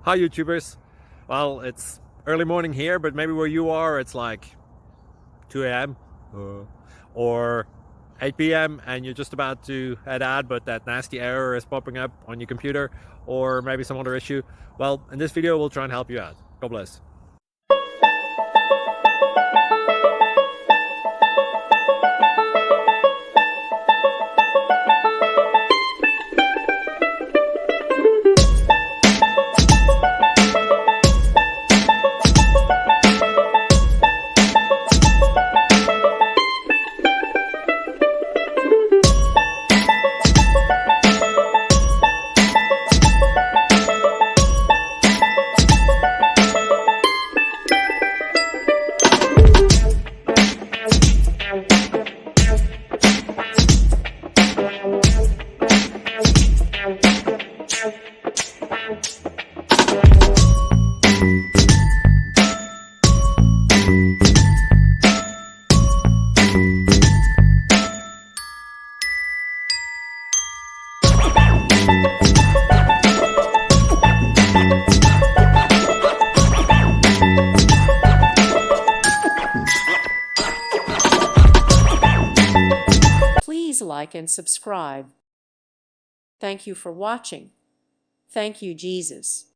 Hi YouTubers. Well, it's early morning here, but maybe where you are it's like 2 a.m. or 8 p.m. and you're just about to head out, but that nasty error is popping up on your computer, or maybe some other issue. Well, in this video we'll try and help you out. God bless. Please like and subscribe. Thank you for watching. Thank you, Jesus.